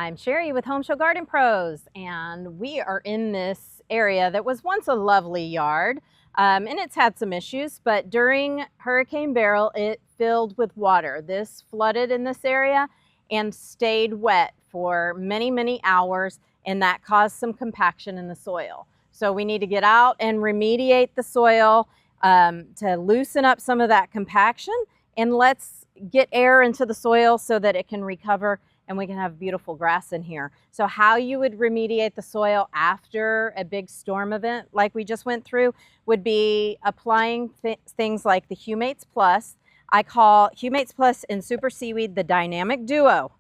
I'm Sherry with Home Show Garden Pros, and we are in this area that was once a lovely yard, and it's had some issues, but during Hurricane Beryl, it filled with water. This flooded in this area and stayed wet for many, many hours, and that caused some compaction in the soil. So we need to get out and remediate the soil to loosen up some of that compaction, and let's get air into the soil so that it can recover and we can have beautiful grass in here. So how you would remediate the soil after a big storm event like we just went through would be applying things like the Humates Plus. I call Humates Plus and Super Seaweed the dynamic duo.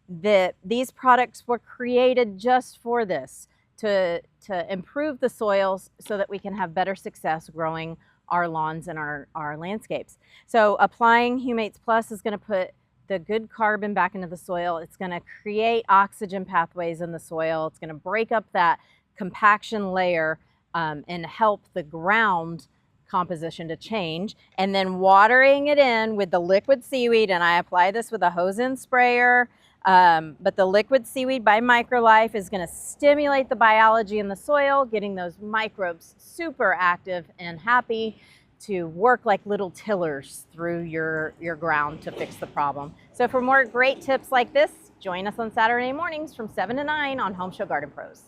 These products were created just for this, to improve the soils so that we can have better success growing our lawns and our landscapes. So applying Humates Plus is going to put the good carbon back into the soil. It's going to create oxygen pathways in the soil. It's going to break up that compaction layer and help the ground composition to change. And then watering it in with the liquid seaweed, and I apply this with a hose-in sprayer, but the liquid seaweed by Microlife is going to stimulate the biology in the soil, getting those microbes super active and happy to work like little tillers through your ground to fix the problem. So for more great tips like this, join us on Saturday mornings from 7 to 9 on Home Show Garden Pros.